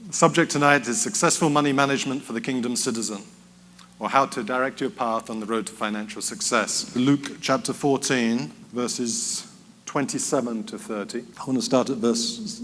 The subject tonight is successful money management for the kingdom citizen, or how to direct your path on the road to financial success. Luke chapter 14, verses 27 to 30. I want to start at verse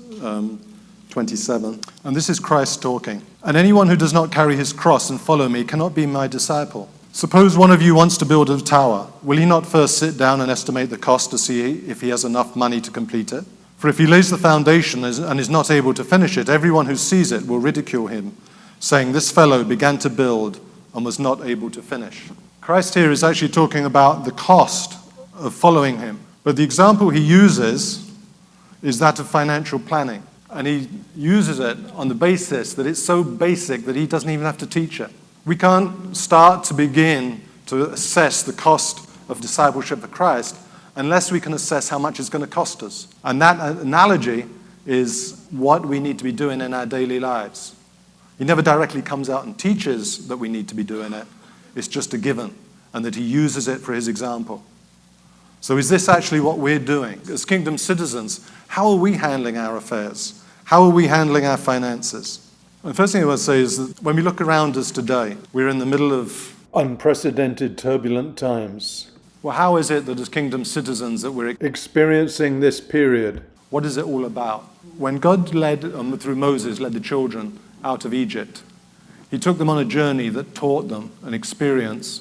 27. And this is Christ talking. And anyone who does not carry his cross and follow me cannot be my disciple. Suppose one of you wants to build a tower. Will he not first sit down and estimate the cost to see if he has enough money to complete it? For if he lays the foundation and is not able to finish it, everyone who sees it will ridicule him, saying, "This fellow began to build and was not able to finish." Christ here is actually talking about the cost of following him. But the example he uses is that of financial planning. And he uses it on the basis that it's so basic that he doesn't even have to teach it. We can't start to begin to assess the cost of discipleship for Christ unless we can assess how much it's going to cost us. And that analogy is what we need to be doing in our daily lives. He never directly comes out and teaches that we need to be doing it. It's just a given, and that he uses it for his example. So is this actually what we're doing? As kingdom citizens, how are we handling our affairs? How are we handling our finances? The first thing I want to say is that when we look around us today, we're in the middle of unprecedented, turbulent times. Well, how is it that as kingdom citizens that we're experiencing this period? What is it all about? When God led, through Moses, led the children out of Egypt, he took them on a journey that taught them an experience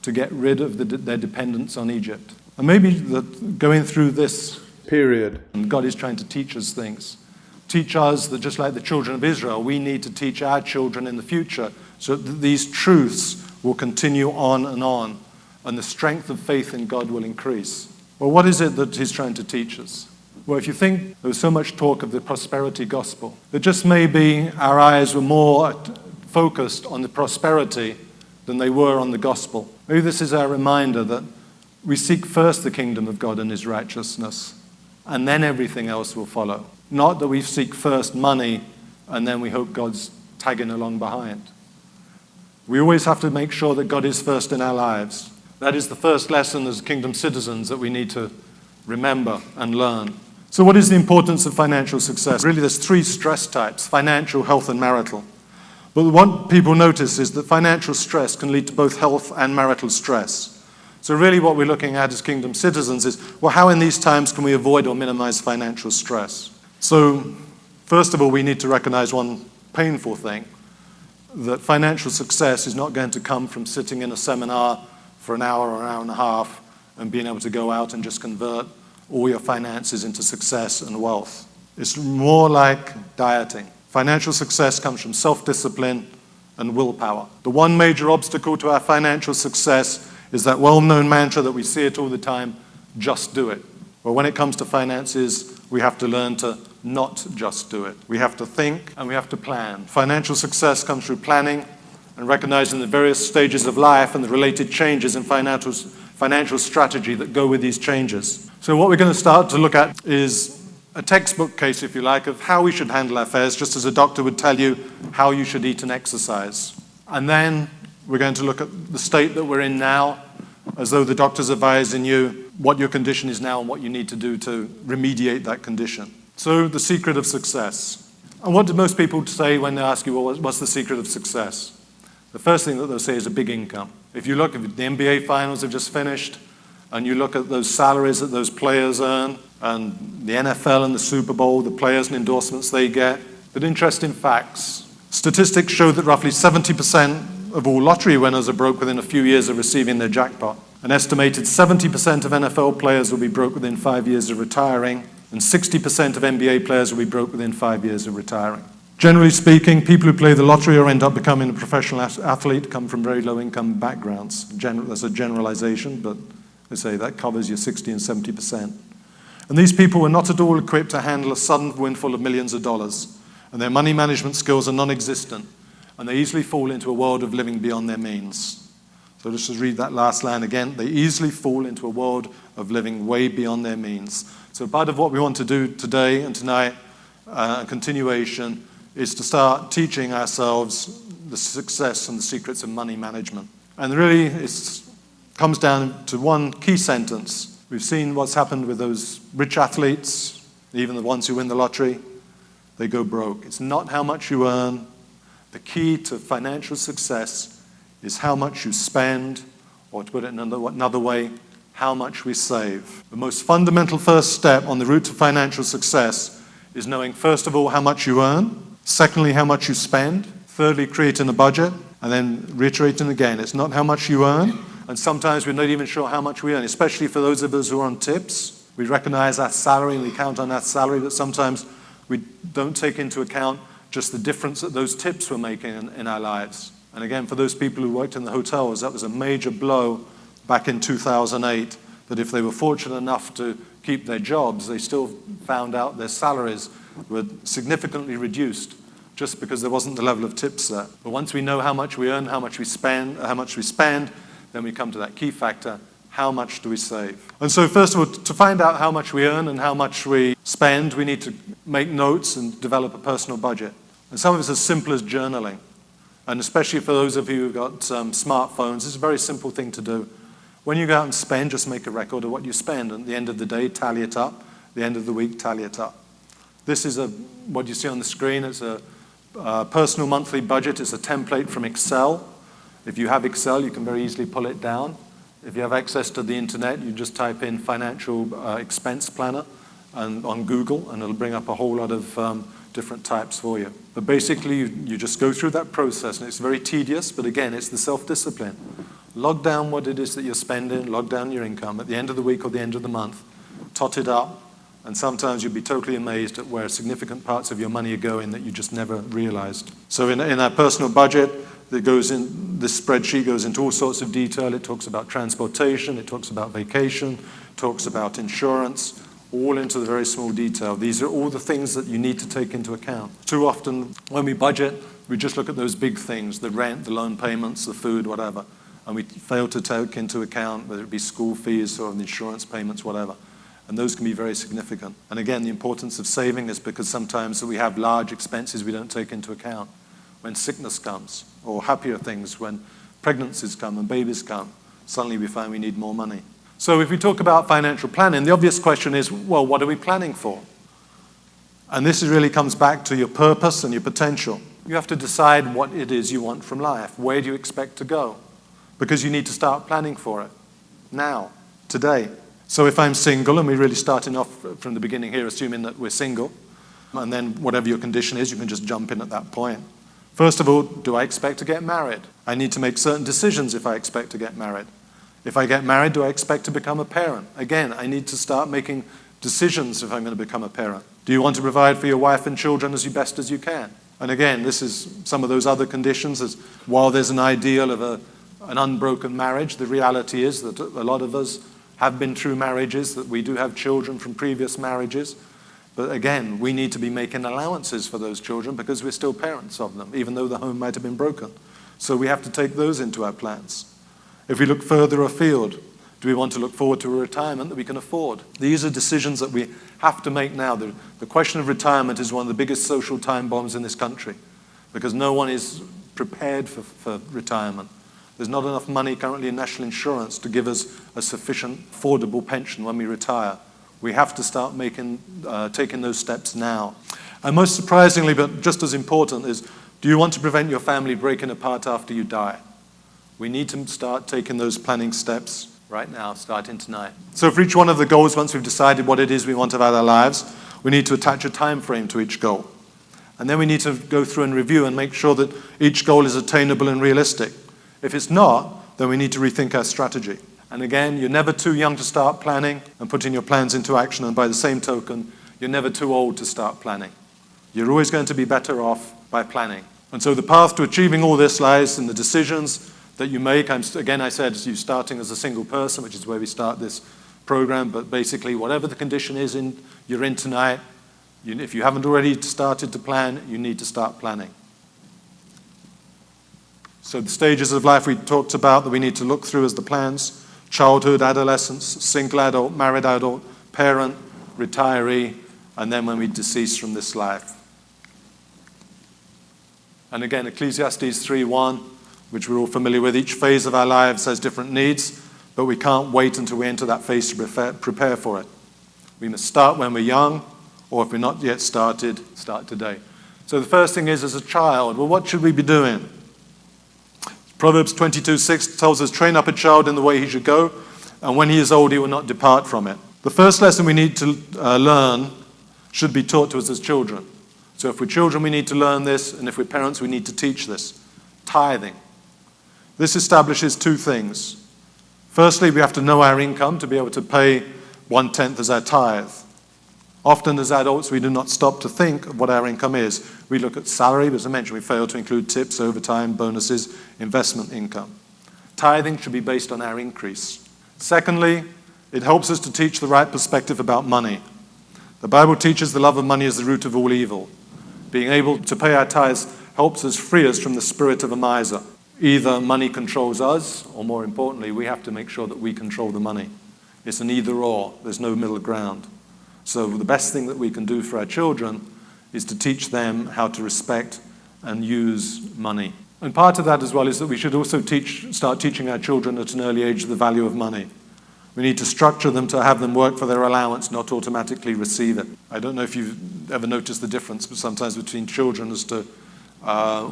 to get rid of their dependence on Egypt. And maybe that going through this period, God is trying to teach us things. Teach us that just like the children of Israel, we need to teach our children in the future so that these truths will continue on, and the strength of faith in God will increase. Well, what is it that he's trying to teach us? Well, if you think there was so much talk of the prosperity gospel, that just maybe our eyes were more focused on the prosperity than they were on the gospel. Maybe this is our reminder that we seek first the kingdom of God and his righteousness, and then everything else will follow. Not that we seek first money and then we hope God's tagging along behind. We always have to make sure that God is first in our lives. That is the first lesson as kingdom citizens that we need to remember and learn. So what is the importance of financial success? Really, there's three stress types: financial, health, and marital. But what people notice is that financial stress can lead to both health and marital stress. So really what we're looking at as kingdom citizens is, well, how in these times can we avoid or minimize financial stress? So first of all, we need to recognize one painful thing, that financial success is not going to come from sitting in a seminar for an hour or an hour and a half and being able to go out and just convert all your finances into success and wealth. It's more like dieting. Financial success comes from self-discipline and willpower. The one major obstacle to our financial success is that well-known mantra that we see it all the time, just do it. Well, when it comes to finances, we have to learn to not just do it. We have to think and we have to plan. Financial success comes through planning and recognizing the various stages of life and the related changes in financial strategy that go with these changes. So what we're going to start to look at is a textbook case, if you like, of how we should handle our affairs, just as a doctor would tell you how you should eat and exercise. And then we're going to look at the state that we're in now, as though the doctor's advising you what your condition is now and what you need to do to remediate that condition. So the secret of success. And what do most people say when they ask you, well, what's the secret of success? The first thing that they'll say is a big income. If you look at the NBA finals have just finished, and you look at those salaries that those players earn, and the NFL and the Super Bowl, the players and endorsements they get. But interesting facts. Statistics show that roughly 70% of all lottery winners are broke within a few years of receiving their jackpot. An estimated 70% of NFL players will be broke within 5 years of retiring, and 60% of NBA players will be broke within 5 years of retiring. Generally speaking, people who play the lottery or end up becoming a professional athlete come from very low-income backgrounds. That's a generalization, but I say that covers your 60 and 70%. And these people were not at all equipped to handle a sudden windfall of millions of dollars, and their money management skills are non-existent, and they easily fall into a world of living beyond their means. So let's just read that last line again. They easily fall into a world of living way beyond their means. So part of what we want to do today and tonight, continuation, is to start teaching ourselves the success and the secrets of money management. And really, it comes down to one key sentence. We've seen what's happened with those rich athletes, even the ones who win the lottery. they go broke. It's not how much you earn. The key to financial success is how much you spend, or to put it another way, how much we save. The most fundamental first step on the route to financial success is knowing, first of all, how much you earn, secondly, how much you spend, thirdly, creating a budget, and then reiterating again, it's not how much you earn, and sometimes we're not even sure how much we earn, especially for those of us who are on tips. We recognize our salary and we count on that salary, but sometimes we don't take into account just the difference that those tips were making in our lives. And again, for those people who worked in the hotels, that was a major blow back in 2008, that if they were fortunate enough to keep their jobs, they still found out their salaries were significantly reduced just because there wasn't the level of tips there. But once we know how much we earn, how much we spend, then we come to that key factor, how much do we save? And so first of all, to find out how much we earn and how much we spend, we need to make notes and develop a personal budget. And some of it's as simple as journaling. And especially for those of you who've got smartphones, it's a very simple thing to do. When you go out and spend, just make a record of what you spend. And at the end of the day, tally it up. At the end of the week, tally it up. This is what you see on the screen. It's a personal monthly budget. It's a template from Excel. If you have Excel, you can very easily pull it down. If you have access to the internet, you just type in financial expense planner on Google, and it'll bring up a whole lot of different types for you. But basically, you just go through that process, and it's very tedious, but again, it's the self-discipline. Log down what it is that you're spending, log down your income at the end of the week or the end of the month, tot it up, and sometimes you'll be totally amazed at where significant parts of your money are going that you just never realized. So in our personal budget, this spreadsheet goes into all sorts of detail. It talks about transportation, it talks about vacation, it talks about insurance, all into the very small detail. These are all the things that you need to take into account. Too often, when we budget, we just look at those big things, the rent, the loan payments, the food, whatever, and we fail to take into account whether it be school fees or the insurance payments, whatever. And those can be very significant. And again, the importance of saving is because sometimes we have large expenses we don't take into account. When sickness comes, or happier things, when pregnancies come and babies come, suddenly we find we need more money. So if we talk about financial planning, the obvious question is, well, what are we planning for? And this really comes back to your purpose and your potential. You have to decide what it is you want from life. Where do you expect to go? Because you need to start planning for it now, today. So if I'm single, and we're really starting off from the beginning here, assuming that we're single, and then whatever your condition is, you can just jump in at that point. First of all, do I expect to get married? I need to make certain decisions if I expect to get married. If I get married, do I expect to become a parent? Again, I need to start making decisions if I'm going to become a parent. Do you want to provide for your wife and children as best as you can? And again, this is some of those other conditions. As while there's an ideal of an unbroken marriage, the reality is that a lot of us have been through marriages, that we do have children from previous marriages. But again, we need to be making allowances for those children because we're still parents of them, even though the home might have been broken. So we have to take those into our plans. If we look further afield, do we want to look forward to a retirement that we can afford? These are decisions that we have to make now. The question of retirement is one of the biggest social time bombs in this country because no one is prepared for retirement. There's not enough money currently in national insurance to give us a sufficient affordable pension when we retire. We have to start taking those steps now. And most surprisingly, but just as important, is do you want to prevent your family breaking apart after you die? We need to start taking those planning steps right now, starting tonight. So for each one of the goals, once we've decided what it is we want out of our lives, we need to attach a time frame to each goal. And then we need to go through and review and make sure that each goal is attainable and realistic. If it's not, then we need to rethink our strategy. And again, you're never too young to start planning and putting your plans into action. And by the same token, you're never too old to start planning. You're always going to be better off by planning. And so the path to achieving all this lies in the decisions that you make. I said you starting as a single person, which is where we start this program. But basically, whatever the condition is you're in tonight, if you haven't already started to plan, you need to start planning. So the stages of life we talked about that we need to look through as the plans: childhood, adolescence, single adult, married adult, parent, retiree, and then when we decease from this life. And again, Ecclesiastes 3:1, which we're all familiar with, each phase of our lives has different needs, but we can't wait until we enter that phase to prepare for it. We must start when we're young, Or if we're not yet started, start today. So the first thing is, as a child, well, what should we be doing? Proverbs 22:6 tells us, train up a child in the way he should go, and when he is old, he will not depart from it. The first lesson we need to learn should be taught to us as children. So if we're children, we need to learn this, and if we're parents, we need to teach this. Tithing. This establishes two things. Firstly, we have to know our income to be able to pay 1/10 as our tithe. Often as adults, we do not stop to think of what our income is. We look at salary, but as I mentioned, we fail to include tips, overtime, bonuses, investment income. Tithing should be based on our increase. Secondly, it helps us to teach the right perspective about money. The Bible teaches the love of money is the root of all evil. Being able to pay our tithes helps us free us from the spirit of a miser. Either money controls us, or more importantly, we have to make sure that we control the money. It's an either or. There's no middle ground. So the best thing that we can do for our children is to teach them how to respect and use money. And part of that as well is that we should also start teaching our children at an early age the value of money. We need to structure them to have them work for their allowance, not automatically receive it. I don't know if you've ever noticed the difference, but sometimes between children as to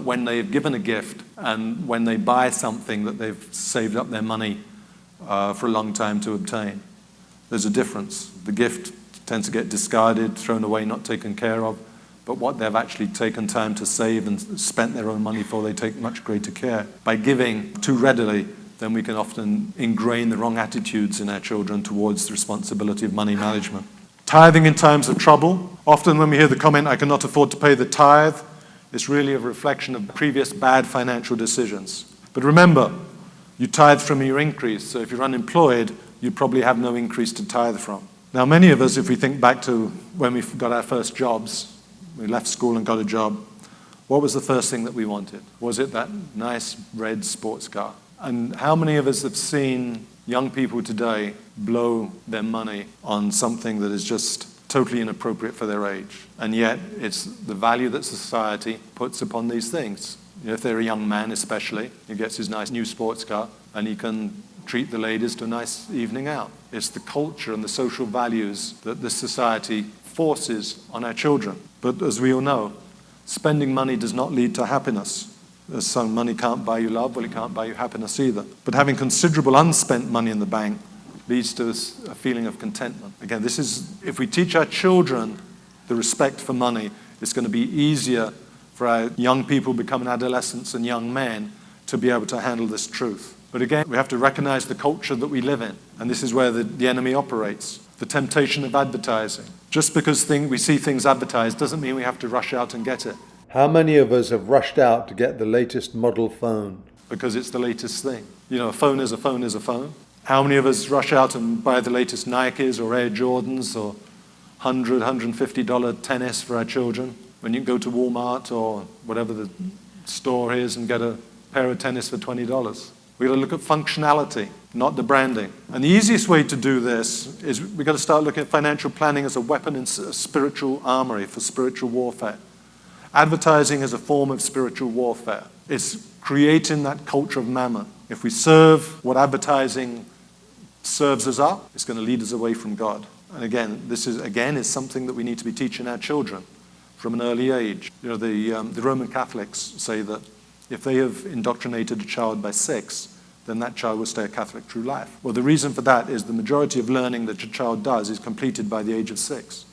when they've given a gift and when they buy something that they've saved up their money for a long time to obtain. There's a difference. The gift tends to get discarded, thrown away, not taken care of. But what they've actually taken time to save and spent their own money for, they take much greater care. By giving too readily, then we can often ingrain the wrong attitudes in our children towards the responsibility of money management. Tithing in times of trouble. Often when we hear the comment, I cannot afford to pay the tithe, it's really a reflection of previous bad financial decisions. But remember, you tithe from your increase. So if you're unemployed, you probably have no increase to tithe from. Now, many of us, if we think back to when we got our first jobs, we left school and got a job, what was the first thing that we wanted? Was it that nice red sports car? And how many of us have seen young people today blow their money on something that is just totally inappropriate for their age? And yet, it's the value that society puts upon these things. You know, if they're a young man especially, he gets his nice new sports car and he can treat the ladies to a nice evening out. It's the culture and the social values that this society forces on our children. But as we all know, spending money does not lead to happiness. As some money can't buy you love, well, it can't buy you happiness either. But having considerable unspent money in the bank leads to a feeling of contentment. Again, this is, if we teach our children the respect for money, it's going to be easier for our young people becoming adolescents and young men to be able to handle this truth. But again, we have to recognize the culture that we live in. And this is where the enemy operates. The temptation of advertising. Just because we see things advertised doesn't mean we have to rush out and get it. How many of us have rushed out to get the latest model phone? Because it's the latest thing. You know, a phone is a phone is a phone. How many of us rush out and buy the latest Nikes or Air Jordans or $100, $150 tennis for our children? When you can go to Walmart or whatever the store is and get a pair of tennis for $20. We've got to look at functionality, not the branding. And the easiest way to do this is we've got to start looking at financial planning as a weapon in spiritual armory for spiritual warfare. Advertising is a form of spiritual warfare. It's creating that culture of mammon. If we serve what advertising serves us up, it's going to lead us away from God. And again, this is something that we need to be teaching our children from an early age. You know, the Roman Catholics say that if they have indoctrinated a child by 6, then that child will stay a Catholic through life. Well, the reason for that is the majority of learning that your child does is completed by the age of 6.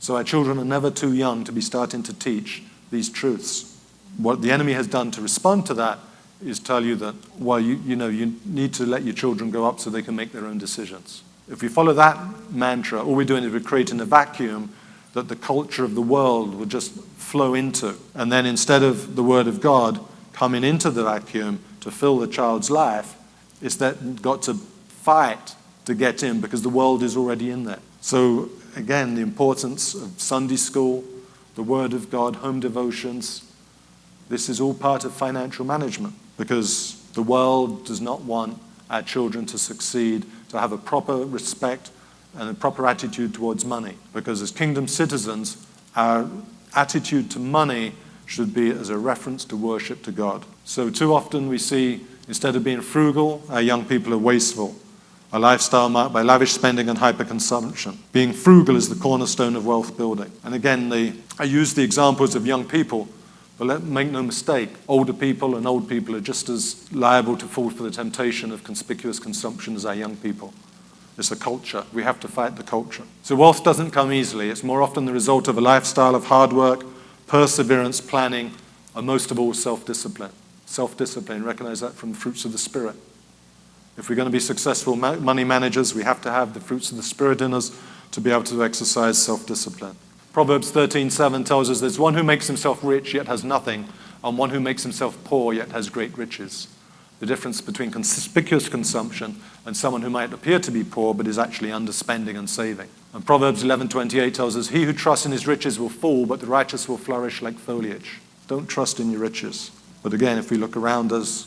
So our children are never too young to be starting to teach these truths. What the enemy has done to respond to that is tell you that, well, you need to let your children grow up so they can make their own decisions. If we follow that mantra, all we're doing is we're creating a vacuum that the culture of the world will just flow into. And then instead of the Word of God coming into the vacuum to fill the child's life, it's that got to fight to get in because the world is already in there. So again, the importance of Sunday school, the Word of God, home devotions, this is all part of financial management because the world does not want our children to succeed, to have a proper respect and a proper attitude towards money. Because as kingdom citizens, our attitude to money should be as a reference to worship to God. So too often we see, instead of being frugal, our young people are wasteful. a lifestyle marked by lavish spending and hyperconsumption. Being frugal is the cornerstone of wealth building. And again, I use the examples of young people, but make no mistake, older people and old people are just as liable to fall for the temptation of conspicuous consumption as our young people. It's a culture. We have to fight the culture. So wealth doesn't come easily. It's more often the result of a lifestyle of hard work, perseverance, planning, and most of all, self-discipline. Self-discipline, recognize that from the fruits of the Spirit. If we're going to be successful money managers, we have to have the fruits of the Spirit in us to be able to exercise self-discipline. Proverbs 13:7 tells us there's one who makes himself rich yet has nothing, and one who makes himself poor yet has great riches. The difference between conspicuous consumption and someone who might appear to be poor but is actually underspending and saving. And Proverbs 11:28 tells us, he who trusts in his riches will fall, but the righteous will flourish like foliage. Don't trust in your riches. But again, if we look around us,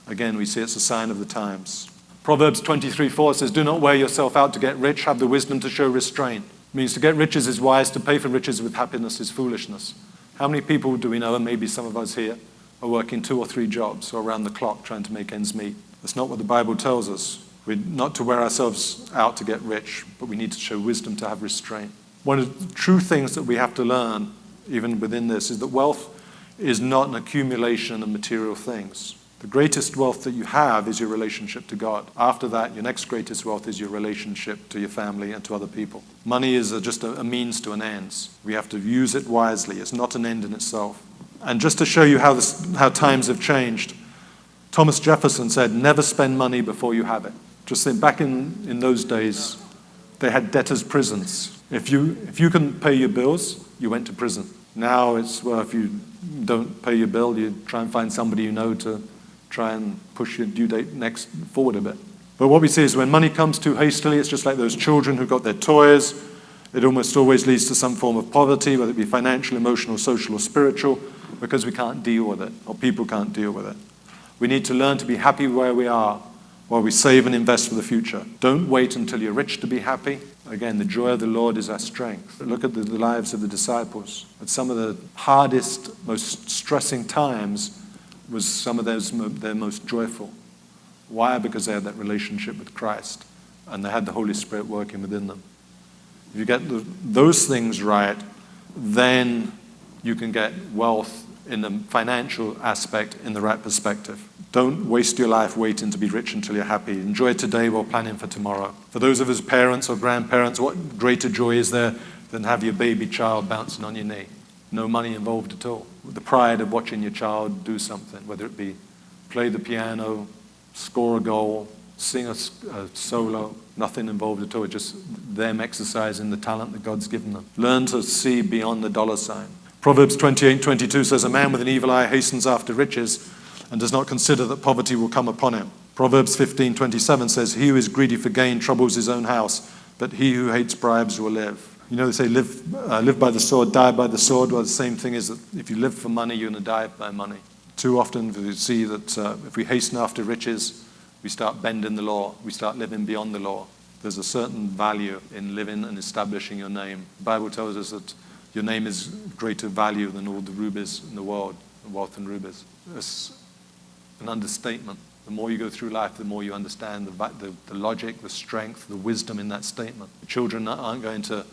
again, we see it's a sign of the times. Proverbs 23:4 says, do not wear yourself out to get rich, have the wisdom to show restraint. It means to get riches is wise, to pay for riches with happiness is foolishness. How many people do we know, and maybe some of us here, are working 2 or 3 jobs or around the clock trying to make ends meet? That's not what the Bible tells us. We're not to wear ourselves out to get rich, but we need to show wisdom to have restraint. One of the true things that we have to learn, even within this, is that wealth is not an accumulation of material things. The greatest wealth that you have is your relationship to God. After that, your next greatest wealth is your relationship to your family and to other people. Money is just a means to an end. We have to use it wisely. It's not an end in itself. And just to show you how times have changed, Thomas Jefferson said, never spend money before you have it. Just think, back in those days, they had debtors' prisons. If you couldn't pay your bills, you went to prison. Now it's, well, if you don't pay your bill, you try and find somebody you know to try and push your due date forward a bit. But what we see is when money comes too hastily, it's just like those children who got their toys. It almost always leads to some form of poverty, whether it be financial, emotional, social, or spiritual, because we can't deal with it, or people can't deal with it. We need to learn to be happy where we are while we save and invest for the future. Don't wait until you're rich to be happy. Again, the joy of the Lord is our strength. Look at the lives of the disciples. At some of the hardest, most stressing times was some of their most joyful. Why? Because they had that relationship with Christ, and they had the Holy Spirit working within them. If you get those things right, then you can get wealth in the financial aspect in the right perspective. Don't waste your life waiting to be rich until you're happy. Enjoy today while planning for tomorrow. For those of us parents or grandparents, what greater joy is there than have your baby child bouncing on your knee? No money involved at all. The pride of watching your child do something, whether it be play the piano, score a goal, sing a solo, nothing involved at all, just them exercising the talent that God's given them. Learn to see beyond the dollar sign. Proverbs 28:22 says, a man with an evil eye hastens after riches and does not consider that poverty will come upon him. Proverbs 15:27 says, he who is greedy for gain troubles his own house, but he who hates bribes will live. You know, they say live by the sword, die by the sword. Well, the same thing is that if you live for money, you're going to die by money. Too often we see that if we hasten after riches, we start bending the law. We start living beyond the law. There's a certain value in living and establishing your name. The Bible tells us that your name is greater value than all the rubies in the world, wealth and rubies. It's an understatement. The more you go through life, the more you understand the logic, the strength, the wisdom in that statement. The children aren't going to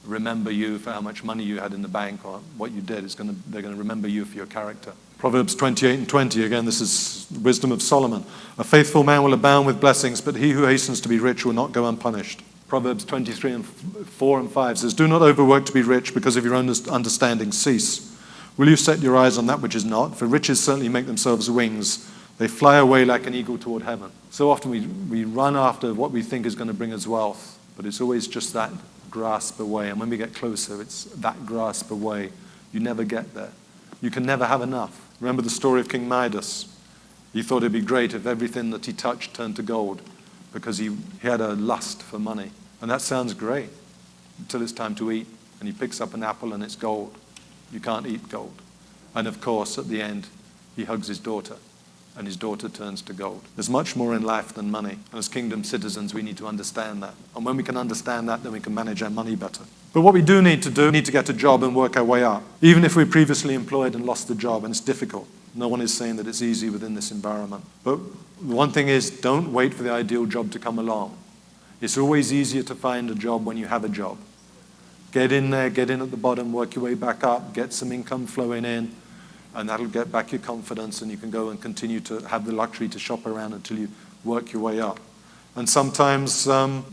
remember you for how much money you had in the bank or what you did. They're going to remember you for your character. Proverbs 28:20, again, this is wisdom of Solomon. A faithful man will abound with blessings, but he who hastens to be rich will not go unpunished. Proverbs 23:4 and 5 says, do not overwork to be rich, because of your own understanding cease. Will you set your eyes on that which is not? For riches certainly make themselves wings. They fly away like an eagle toward heaven. So often we run after what we think is going to bring us wealth, but it's always just that grasp away. And when we get closer, it's that grasp away. You never get there. You can never have enough. Remember the story of King Midas. He thought it'd be great if everything that he touched turned to gold, because he had a lust for money. And that sounds great until it's time to eat. And he picks up an apple and it's gold. You can't eat gold. And of course, at the end, he hugs his daughter, and his daughter turns to gold. There's much more in life than money. And as kingdom citizens, we need to understand that. And when we can understand that, then we can manage our money better. But what we do need to do, we need to get a job and work our way up. Even if we're previously employed and lost the job, and it's difficult. No one is saying that it's easy within this environment. But one thing is, don't wait for the ideal job to come along. It's always easier to find a job when you have a job. Get in there, get in at the bottom, work your way back up, get some income flowing in, and that'll get back your confidence, and you can go and continue to have the luxury to shop around until you work your way up. And sometimes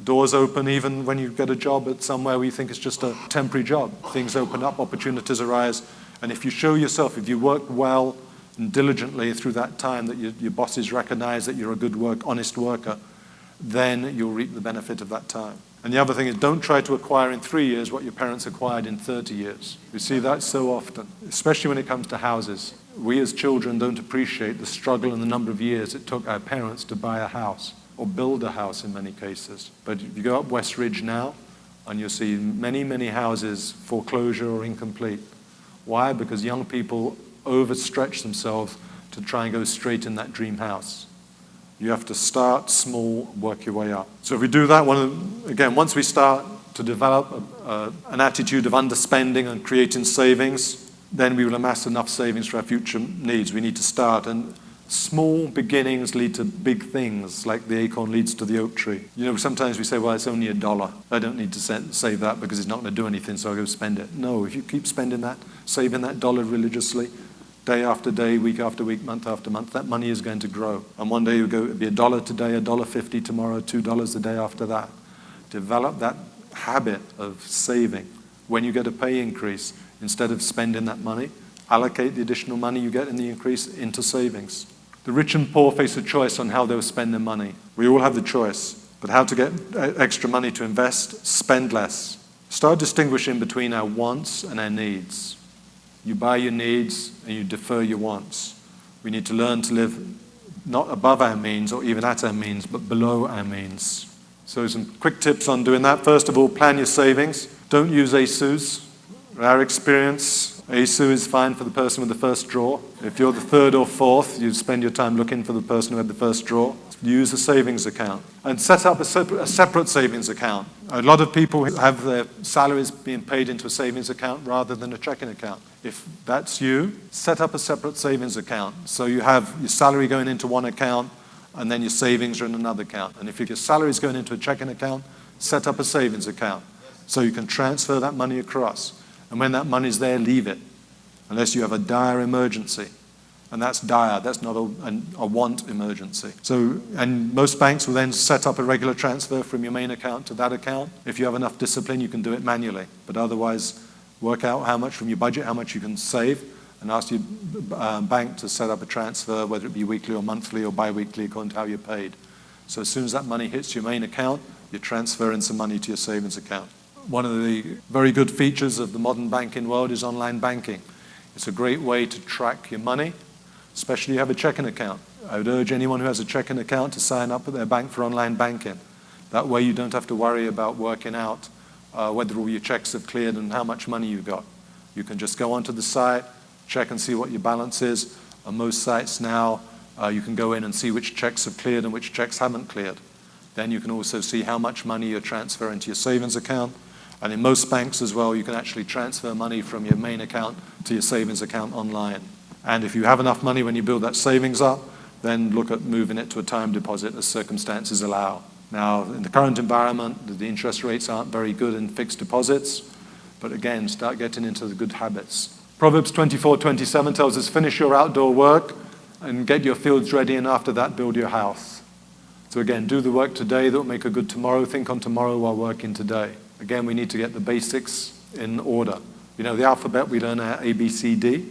doors open even when you get a job at somewhere where you think it's just a temporary job. Things open up, opportunities arise, and if you show yourself, if you work well and diligently through that time, that your bosses recognize that you're a good honest worker, then you'll reap the benefit of that time. And the other thing is, don't try to acquire in 3 years what your parents acquired in 30 years. We see that so often, especially when it comes to houses. We as children don't appreciate the struggle and the number of years it took our parents to buy a house, or build a house in many cases. But if you go up West Ridge now, and you'll see many, many houses foreclosure or incomplete. Why? Because young people overstretch themselves to try and go straight in that dream house. You have to start small, work your way up. So if we do that, once we start to develop an attitude of underspending and creating savings, then we will amass enough savings for our future needs. We need to start, and small beginnings lead to big things, like the acorn leads to the oak tree. You know, sometimes we say, well, it's only $1. I don't need to save that because it's not going to do anything, so I'll go spend it. No, if you keep spending that, saving that dollar religiously, day after day, week after week, month after month, that money is going to grow. And one day it'll be $1 today, $1.50 tomorrow, $2 the day after that. Develop that habit of saving. When you get a pay increase, instead of spending that money, allocate the additional money you get in the increase into savings. The rich and poor face a choice on how they'll spend their money. We all have the choice, but how to get extra money to invest? Spend less. Start distinguishing between our wants and our needs. You buy your needs and you defer your wants. We need to learn to live not above our means or even at our means, but below our means. So some quick tips on doing that. First of all, plan your savings. Don't use ASUs. In our experience, ASU is fine for the person with the first draw. If you're the third or fourth, you spend your time looking for the person who had the first draw. Use a savings account and set up a separate savings account. A lot of people have their salaries being paid into a savings account rather than a checking account. If that's you, set up a separate savings account. So you have your salary going into one account and then your savings are in another account. And if your salary is going into a checking account, set up a savings account so you can transfer that money across. And when that money's there, leave it, unless you have a dire emergency. And that's dire, that's not a want emergency. So, and most banks will then set up a regular transfer from your main account to that account. If you have enough discipline, you can do it manually. But otherwise, work out how much from your budget, how much you can save, and ask your bank to set up a transfer, whether it be weekly or monthly or bi-weekly, according to how you're paid. So as soon as that money hits your main account, you're transferring some money to your savings account. One of the very good features of the modern banking world is online banking. It's a great way to track your money, especially if you have a checking account. I would urge anyone who has a checking account to sign up at their bank for online banking. That way you don't have to worry about working out whether all your checks have cleared and how much money you've got. You can just go onto the site, check and see what your balance is. On most sites now, you can go in and see which checks have cleared and which checks haven't cleared. Then you can also see how much money you're transferring to your savings account. And in most banks as well, you can actually transfer money from your main account to your savings account online. And if you have enough money when you build that savings up, then look at moving it to a time deposit as circumstances allow. Now, in the current environment, the interest rates aren't very good in fixed deposits, but again, start getting into the good habits. Proverbs 24:27 tells us, finish your outdoor work and get your fields ready, and after that, build your house. So again, do the work today that will make a good tomorrow. Think on tomorrow while working today. Again, we need to get the basics in order. You know, the alphabet, we learn our A, B, C, D.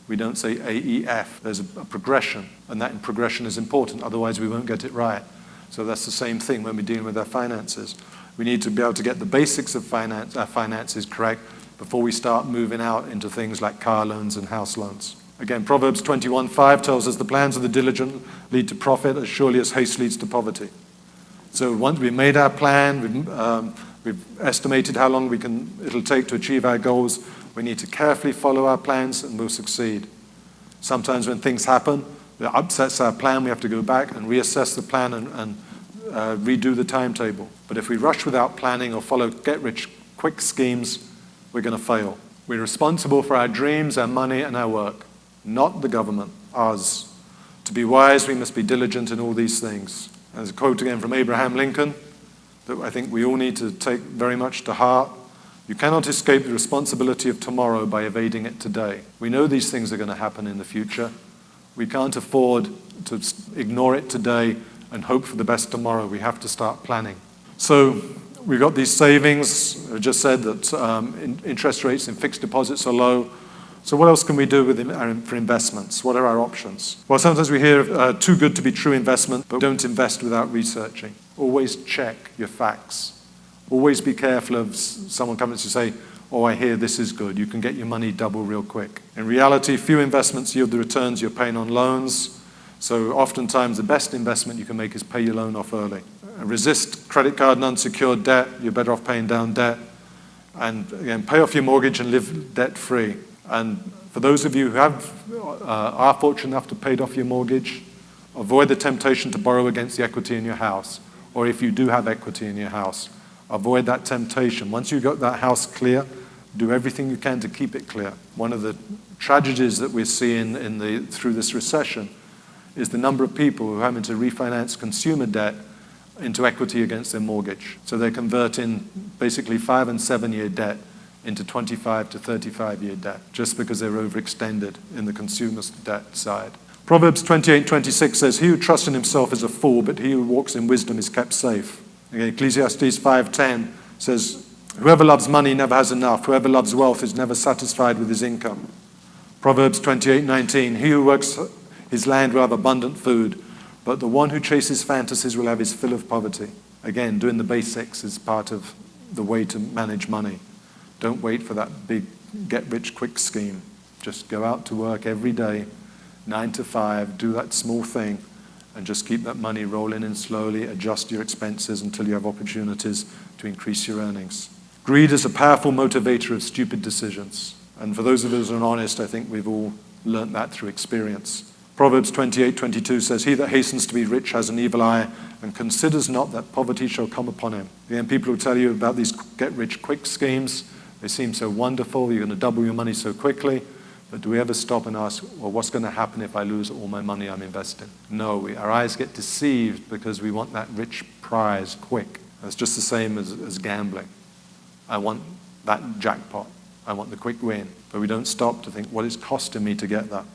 We don't say A, E, F. There's a progression, and that progression is important. Otherwise, we won't get it right. So that's the same thing when we're dealing with our finances. We need to be able to get the basics of our finances correct before we start moving out into things like car loans and house loans. Again, Proverbs 21:5 tells us the plans of the diligent lead to profit as surely as haste leads to poverty. So once we've made our plan, we've estimated how long it'll take to achieve our goals. We need to carefully follow our plans and we'll succeed. Sometimes when things happen that upsets our plan, we have to go back and reassess the plan and redo the timetable. But if we rush without planning or follow get-rich-quick schemes, we're going to fail. We're responsible for our dreams, our money, and our work, not the government, ours. To be wise, we must be diligent in all these things. There's a quote again from Abraham Lincoln. that I think we all need to take very much to heart. You cannot escape the responsibility of tomorrow by evading it today. We know these things are going to happen in the future. We can't afford to ignore it today and hope for the best tomorrow. We have to start planning. So we've got these savings. I just said that interest rates in fixed deposits are low. So what else can we do for investments? What are our options? Well, sometimes we hear too good to be true investment, but don't invest without researching. Always check your facts. Always be careful of someone coming to say, oh, I hear this is good. You can get your money double real quick. In reality, few investments yield the returns you're paying on loans. So oftentimes the best investment you can make is pay your loan off early. Resist credit card and unsecured debt. You're better off paying down debt. And again, pay off your mortgage and live debt-free. And for those of you who are fortunate enough to pay off your mortgage, avoid the temptation to borrow against the equity in your house. Or if you do have equity in your house, avoid that temptation. Once you've got that house clear, do everything you can to keep it clear. One of the tragedies that we're seeing through this recession is the number of people who are having to refinance consumer debt into equity against their mortgage. So they're converting basically 5 and 7 year debt into 25 to 35-year debt, just because they're overextended in the consumer's debt side. Proverbs 28:26 says, he who trusts in himself is a fool, but he who walks in wisdom is kept safe. Again, Ecclesiastes 5:10 says, whoever loves money never has enough. Whoever loves wealth is never satisfied with his income. Proverbs 28:19, he who works his land will have abundant food, but the one who chases fantasies will have his fill of poverty. Again, doing the basics is part of the way to manage money. Don't wait for that big get-rich-quick scheme. Just go out to work every day, 9 to 5, do that small thing, and just keep that money rolling in slowly, adjust your expenses until you have opportunities to increase your earnings. Greed is a powerful motivator of stupid decisions. And for those of us who are honest, I think we've all learnt that through experience. Proverbs 28:22 says, he that hastens to be rich has an evil eye and considers not that poverty shall come upon him. Again, people will tell you about these get-rich-quick schemes. They seem so wonderful. You're going to double your money so quickly. But do we ever stop and ask, well, what's going to happen if I lose all my money I'm investing? No, our eyes get deceived because we want that rich prize quick. It's just the same as gambling. I want that jackpot. I want the quick win. But we don't stop to think what it's costing me to get that.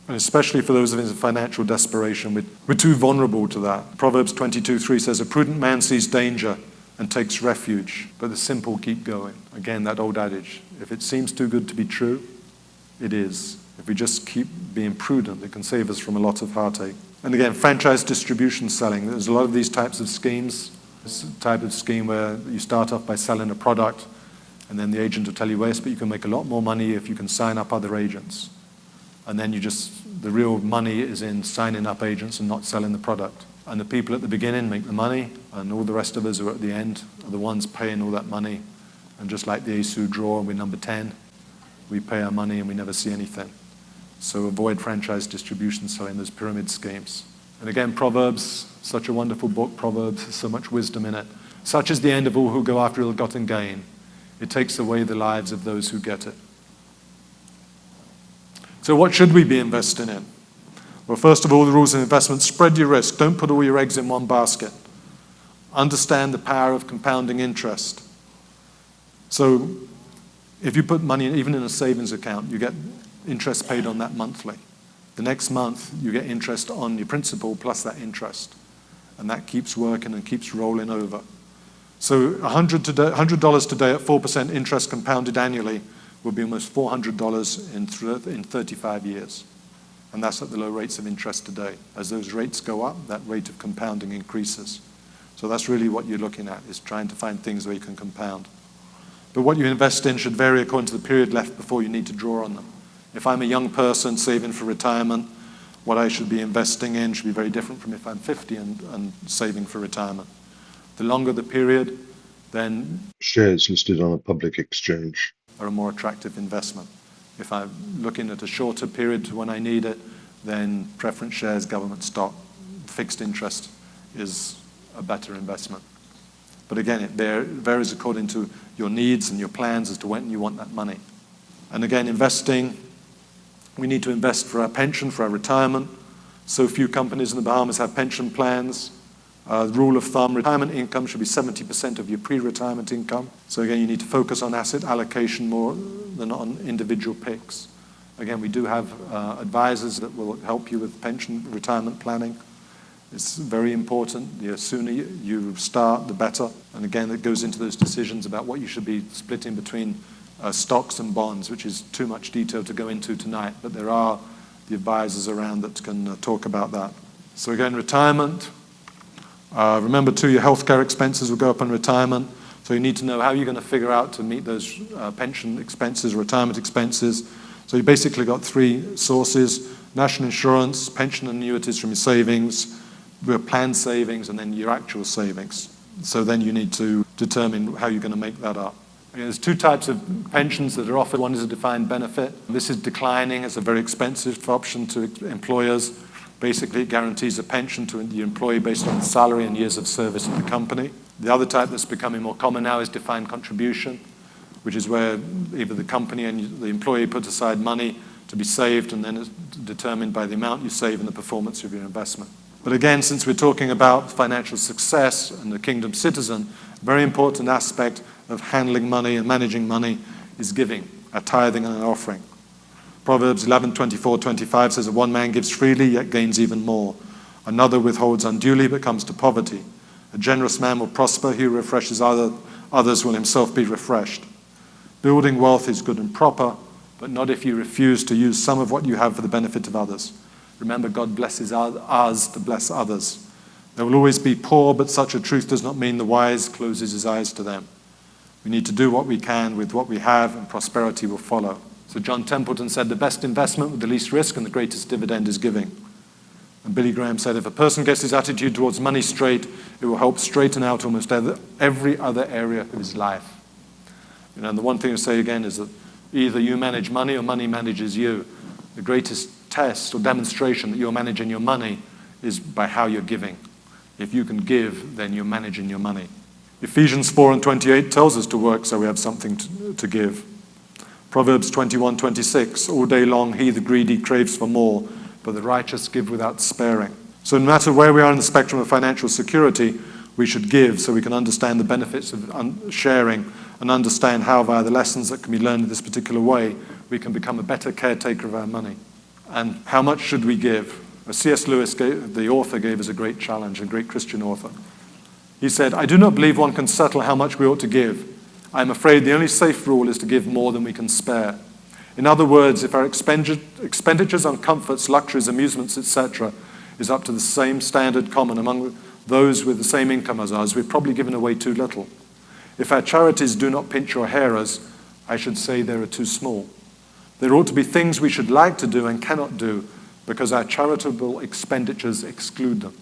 And especially for those of us in financial desperation, we're too vulnerable to that. Proverbs 22:3 says, a prudent man sees danger and takes refuge, but the simple keep going. Again, that old adage, if it seems too good to be true, it is. If we just keep being prudent, it can save us from a lot of heartache. And again, franchise distribution selling. There's a lot of these types of schemes. This type of scheme where you start off by selling a product, and then the agent will tell you, yes, but you can make a lot more money if you can sign up other agents. And then the real money is in signing up agents and not selling the product. And the people at the beginning make the money, and all the rest of us who are at the end are the ones paying all that money. And just like the ASU draw, we're number 10. We pay our money and we never see anything. So avoid franchise distribution selling, those pyramid schemes. And again, Proverbs, such a wonderful book, Proverbs, there's so much wisdom in it. Such is the end of all who go after ill-gotten gain. It takes away the lives of those who get it. So what should we be investing in? Well, first of all, the rules of investment: spread your risk. Don't put all your eggs in one basket. Understand the power of compounding interest. So if you put money even in a savings account, you get interest paid on that monthly. The next month, you get interest on your principal plus that interest. And that keeps working and keeps rolling over. So $100 today at 4% interest compounded annually will be almost $400 in 35 years. And that's at the low rates of interest today. As those rates go up, that rate of compounding increases. So that's really what you're looking at, is trying to find things where you can compound. But what you invest in should vary according to the period left before you need to draw on them. If I'm a young person saving for retirement, what I should be investing in should be very different from if I'm 50 and saving for retirement. The longer the period, then Shares listed on a public exchange are a more attractive investment. If I'm looking at a shorter period to when I need it, then preference shares, government stock, fixed interest is a better investment. But again, it varies according to your needs and your plans as to when you want that money. And again, investing, we need to invest for our pension, for our retirement. So few companies in the Bahamas have pension plans. The rule of thumb, retirement income should be 70% of your pre-retirement income. So again, you need to focus on asset allocation more than on individual picks. Again, we do have advisors that will help you with pension retirement planning. It's very important. The sooner you start, the better. And again, it goes into those decisions about what you should be splitting between stocks and bonds, which is too much detail to go into tonight. But there are the advisors around that can talk about that. So again, retirement. Remember too, your healthcare expenses will go up in retirement. So you need to know how you're going to figure out to meet those pension expenses, retirement expenses. So you basically got three sources: national insurance, pension annuities from your savings, your planned savings, and then your actual savings. So then you need to determine how you're going to make that up. There's two types of pensions that are offered. One is a defined benefit. This is declining. It's a very expensive option to employers. Basically, it guarantees a pension to the employee based on the salary and years of service of the company. The other type that's becoming more common now is defined contribution, which is where either the company and the employee put aside money to be saved, and then it's determined by the amount you save and the performance of your investment. But again, since we're talking about financial success and the kingdom citizen, a very important aspect of handling money and managing money is giving, a tithing and an offering. Proverbs 11:24-25 says that one man gives freely, yet gains even more. Another withholds unduly, but comes to poverty. A generous man will prosper. He who refreshes others will himself be refreshed. Building wealth is good and proper, but not if you refuse to use some of what you have for the benefit of others. Remember, God blesses us to bless others. There will always be poor, but such a truth does not mean the wise closes his eyes to them. We need to do what we can with what we have, and prosperity will follow. So John Templeton said, the best investment with the least risk and the greatest dividend is giving. And Billy Graham said, if a person gets his attitude towards money straight, it will help straighten out almost every other area of his life. And the one thing to say again is that either you manage money or money manages you. The greatest test or demonstration that you're managing your money is by how you're giving. If you can give, then you're managing your money. Ephesians 4:28 tells us to work so we have something to give. Proverbs 21:26, all day long he, the greedy, craves for more, but the righteous give without sparing. So no matter where we are in the spectrum of financial security, we should give so we can understand the benefits of sharing and understand how, via the lessons that can be learned in this particular way, we can become a better caretaker of our money. And how much should we give? C.S. Lewis, the author, gave us a great challenge, a great Christian author. He said, I do not believe one can settle how much we ought to give. I am afraid the only safe rule is to give more than we can spare. In other words, if our expenditures on comforts, luxuries, amusements, etc., is up to the same standard common among those with the same income as us, we've probably given away too little. If our charities do not pinch or hair us, I should say they are too small. There ought to be things we should like to do and cannot do because our charitable expenditures exclude them.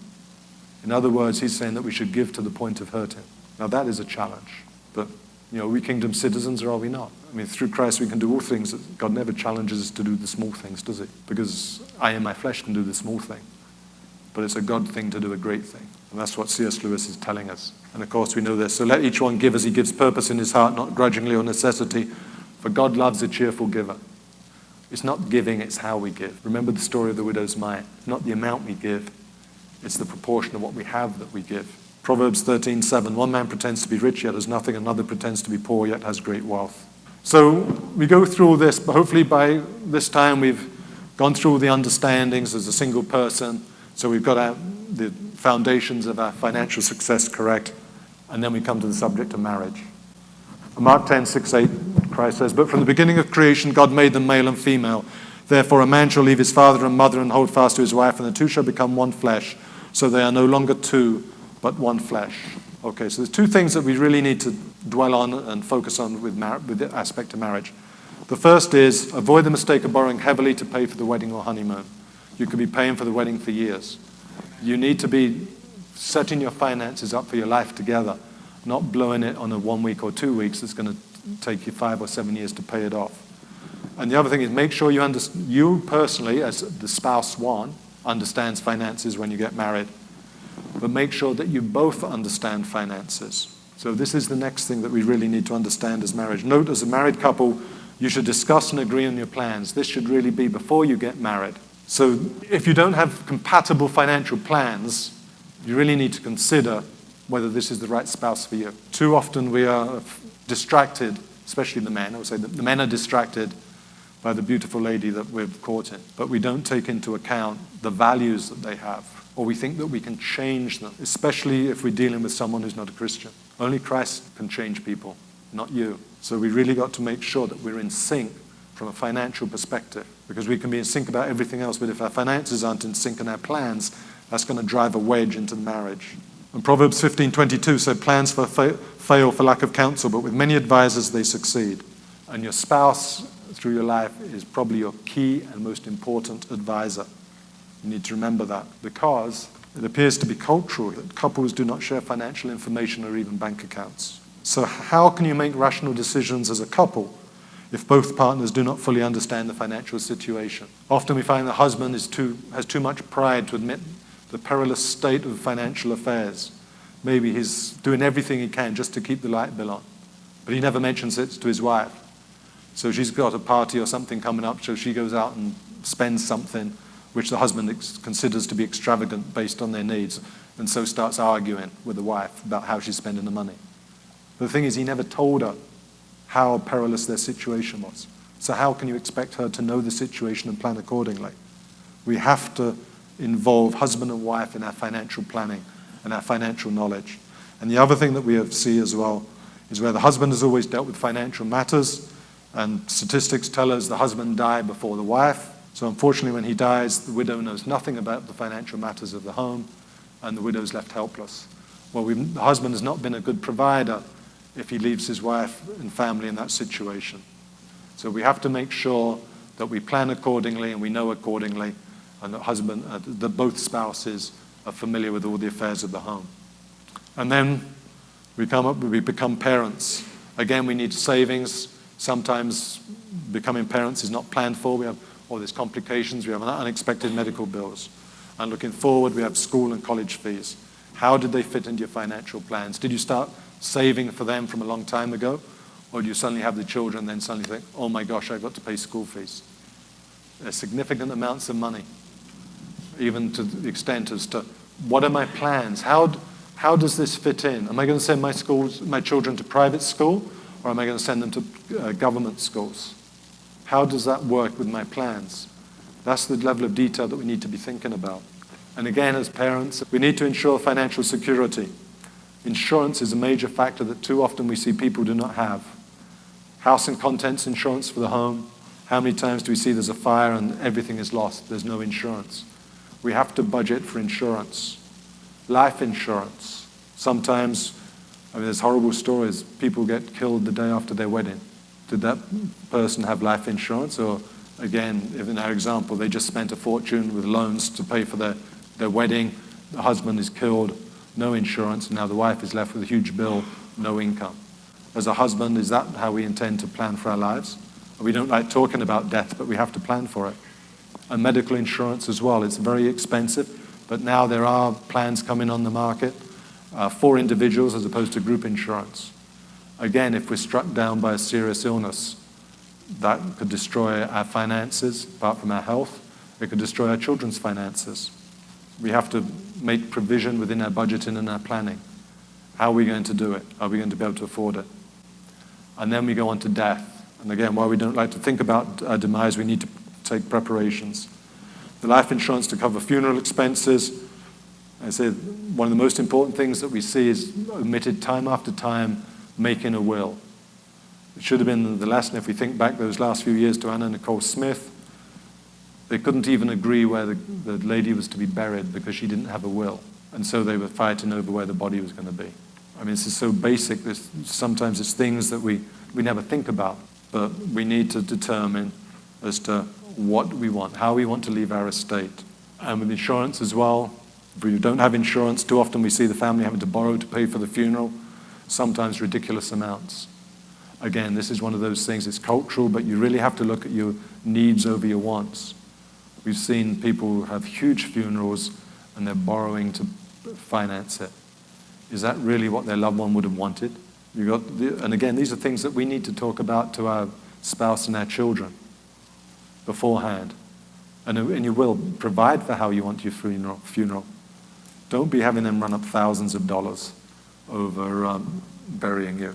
In other words, he's saying that we should give to the point of hurting. Now that is a challenge, but are we kingdom citizens or are we not? I mean, through Christ we can do all things. God never challenges us to do the small things, does he? Because I in my flesh can do the small thing. But it's a God thing to do a great thing. And that's what C.S. Lewis is telling us. And of course we know this. So let each one give as he gives purpose in his heart, not grudgingly or necessity. For God loves a cheerful giver. It's not giving, it's how we give. Remember the story of the widow's mite. It's not the amount we give. It's the proportion of what we have that we give. Proverbs 13:7, one man pretends to be rich yet has nothing, another pretends to be poor yet has great wealth. So we go through all this, but hopefully by this time we've gone through all the understandings as a single person. So we've got the foundations of our financial success correct. And then we come to the subject of marriage. Mark 10:6-8, Christ says, but from the beginning of creation God made them male and female. Therefore a man shall leave his father and mother and hold fast to his wife, and the two shall become one flesh. So they are no longer two, but one flesh. Okay, so there's two things that we really need to dwell on and focus on with the aspect of marriage. The first is avoid the mistake of borrowing heavily to pay for the wedding or honeymoon. You could be paying for the wedding for years. You need to be setting your finances up for your life together, not blowing it on a 1 week or 2 weeks that's going to take you 5 or 7 years to pay it off. And the other thing is make sure you personally, as the spouse one, understands finances when you get married. But make sure that you both understand finances. So this is the next thing that we really need to understand as marriage. Note, as a married couple, you should discuss and agree on your plans. This should really be before you get married. So if you don't have compatible financial plans, you really need to consider whether this is the right spouse for you. Too often we are distracted, especially the men. I would say that the men are distracted by the beautiful lady that we've courted, but we don't take into account the values that they have, or we think that we can change them, especially if we're dealing with someone who's not a Christian. Only Christ can change people, not you. So we really got to make sure that we're in sync from a financial perspective, because we can be in sync about everything else, but if our finances aren't in sync and our plans, that's going to drive a wedge into the marriage. And Proverbs 15:22 said, plans fail for lack of counsel, but with many advisors they succeed. And your spouse through your life is probably your key and most important advisor. You need to remember that, because it appears to be cultural that couples do not share financial information or even bank accounts. So how can you make rational decisions as a couple if both partners do not fully understand the financial situation? Often we find the husband has too much pride to admit the perilous state of financial affairs. Maybe he's doing everything he can just to keep the light bill on, but he never mentions it to his wife. So she's got a party or something coming up, so she goes out and spends something which the husband considers to be extravagant based on their needs, and so starts arguing with the wife about how she's spending the money. But the thing is, he never told her how perilous their situation was. So how can you expect her to know the situation and plan accordingly? We have to involve husband and wife in our financial planning and our financial knowledge. And the other thing that we see as well is where the husband has always dealt with financial matters, and statistics tell us the husband died before the wife. So unfortunately, when he dies, the widow knows nothing about the financial matters of the home, and the widow's left helpless. Well, the husband has not been a good provider if he leaves his wife and family in that situation. So we have to make sure that we plan accordingly and we know accordingly, and that both spouses are familiar with all the affairs of the home. And then we become parents. Again, we need savings. Sometimes becoming parents is not planned for. We have all these complications. We have unexpected medical bills. And looking forward, we have school and college fees. How did they fit into your financial plans? Did you start saving for them from a long time ago? Or do you suddenly have the children and then suddenly think, oh my gosh, I've got to pay school fees? There's significant amounts of money, even to the extent as to what are my plans? How does this fit in? Am I going to send my children to private school, or am I going to send them to government schools? How does that work with my plans? That's the level of detail that we need to be thinking about. And again, as parents, we need to ensure financial security. Insurance is a major factor that too often we see people do not have. House and contents insurance for the home. How many times do we see there's a fire and everything is lost? There's no insurance. We have to budget for insurance. Life insurance. Sometimes, there's horrible stories. People get killed the day after their wedding. Did that person have life insurance? Or again, if in our example, they just spent a fortune with loans to pay for their wedding. The husband is killed, no insurance, and now the wife is left with a huge bill, no income. As a husband, is that how we intend to plan for our lives? We don't like talking about death, but we have to plan for it. And medical insurance as well. It's very expensive, but now there are plans coming on the market for individuals as opposed to group insurance. Again, if we're struck down by a serious illness, that could destroy our finances, apart from our health. It could destroy our children's finances. We have to make provision within our budgeting and our planning. How are we going to do it? Are we going to be able to afford it? And then we go on to death. And again, while we don't like to think about our demise, we need to take preparations. The life insurance to cover funeral expenses. I said one of the most important things that we see is omitted time after time, making a will. It should have been the lesson if we think back those last few years to Anna Nicole Smith. They couldn't even agree where the lady was to be buried because she didn't have a will. And so they were fighting over where the body was going to be. This is so basic. Sometimes it's things that we never think about. But we need to determine as to what we want, how we want to leave our estate. And with insurance as well, if we don't have insurance, too often we see the family having to borrow to pay for the funeral, sometimes ridiculous amounts. Again, this is one of those things, it's cultural, but you really have to look at your needs over your wants. We've seen people who have huge funerals and they're borrowing to finance it. Is that really what their loved one would have wanted? And again, these are things that we need to talk about to our spouse and our children beforehand. And you will provide for how you want your funeral. Don't be having them run up thousands of dollars over burying you.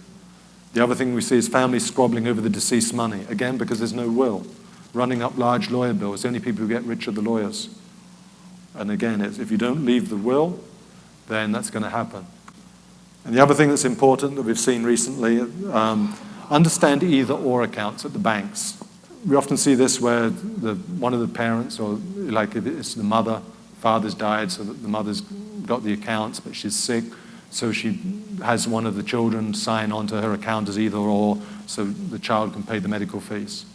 The other thing we see is families squabbling over the deceased money, again, because there's no will. Running up large lawyer bills. The only people who get rich are the lawyers. And again, if you don't leave the will, then that's going to happen. And the other thing that's important that we've seen recently, understand either or accounts at the banks. We often see this where one of the parents, or like if it's the mother, father's died, so that the mother's got the accounts, but she's sick, so she has one of the children sign onto her account as either or, so the child can pay the medical fees.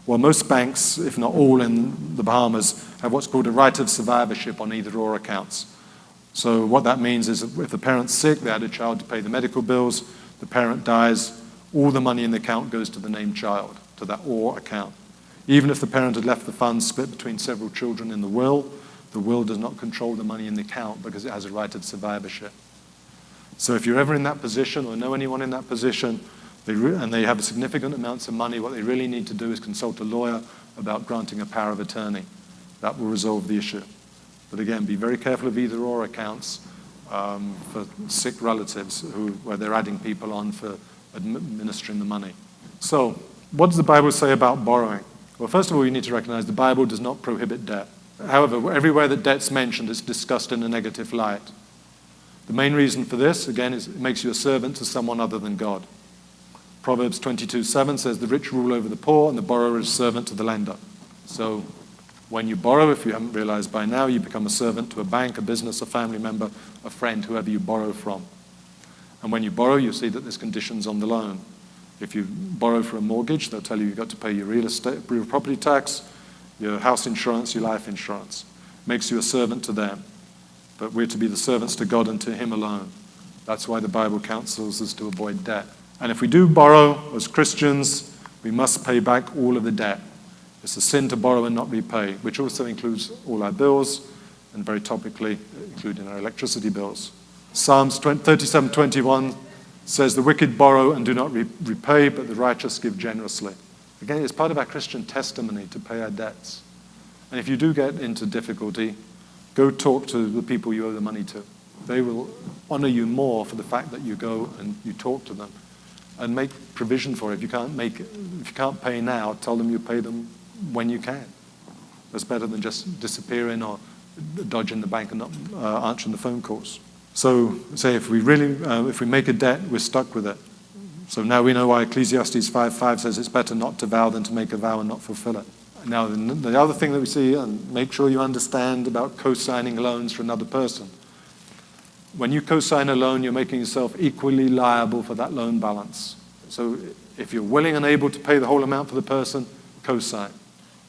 Well, most banks, if not all in the Bahamas, have what's called a right of survivorship on either or accounts. So what that means is if the parent's sick, they had a child to pay the medical bills, the parent dies, all the money in the account goes to the named child, to that or account. Even if the parent had left the funds split between several children in the will does not control the money in the account because it has a right of survivorship. So if you're ever in that position or know anyone in that position, and they have significant amounts of money, what they really need to do is consult a lawyer about granting a power of attorney. That will resolve the issue. But again, be very careful of either or accounts for sick relatives where they're adding people on for administering the money. So what does the Bible say about borrowing? Well, first of all, you need to recognize the Bible does not prohibit debt. However, everywhere that debt's mentioned, it's discussed in a negative light. The main reason for this, again, is it makes you a servant to someone other than God. Proverbs 22:7 says, the rich rule over the poor and the borrower is servant to the lender. So when you borrow, if you haven't realized by now, you become a servant to a bank, a business, a family member, a friend, whoever you borrow from. And when you borrow, you see that there's conditions on the loan. If you borrow for a mortgage, they'll tell you you've got to pay your real property tax, your house insurance, your life insurance. Makes you a servant to them. But we're to be the servants to God and to Him alone. That's why the Bible counsels us to avoid debt. And if we do borrow as Christians, we must pay back all of the debt. It's a sin to borrow and not repay, which also includes all our bills, and very topically, including our electricity bills. Psalms 37:21 says, the wicked borrow and do not repay, but the righteous give generously. Again, it's part of our Christian testimony to pay our debts. And if you do get into difficulty, go talk to the people you owe the money to. They will honor you more for the fact that you go and you talk to them. And make provision for it. If you can't pay now, tell them you pay them when you can. That's better than just disappearing or dodging the bank and not answering the phone calls. So, say if we make a debt, we're stuck with it. So now we know why Ecclesiastes 5:5 says it's better not to vow than to make a vow and not fulfill it. Now, the other thing that we see, and make sure you understand about co-signing loans for another person. When you co-sign a loan, you're making yourself equally liable for that loan balance. So if you're willing and able to pay the whole amount for the person, co-sign.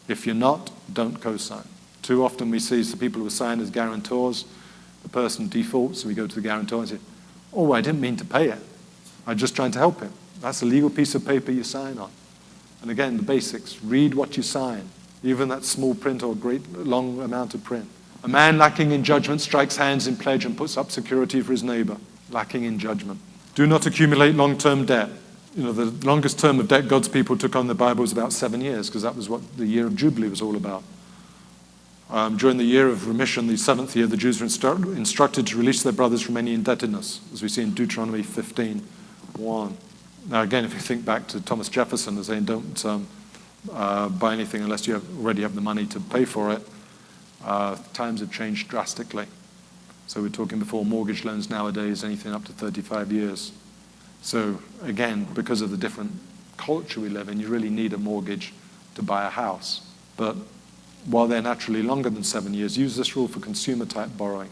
If you're not, don't co-sign. Too often we see people who are signed as guarantors. The person defaults, so we go to the guarantor and say, oh, I didn't mean to pay it. I'm just trying to help him. That's a legal piece of paper you sign on. And again, the basics. Read what you sign, even that small print or great long amount of print. A man lacking in judgment strikes hands in pledge and puts up security for his neighbor. Lacking in judgment. Do not accumulate long-term debt. You know, the longest term of debt God's people took on the Bible was about 7 years, because that was what the year of Jubilee was all about. During the year of remission, the 7th year, the Jews were instructed to release their brothers from any indebtedness, as we see in Deuteronomy 15:1. Now again, if you think back to Thomas Jefferson as saying, don't buy anything unless you already have the money to pay for it, times have changed drastically. So we're talking before mortgage loans nowadays, anything up to 35 years. So again, because of the different culture we live in, you really need a mortgage to buy a house. But while they're naturally longer than 7 years, use this rule for consumer-type borrowing.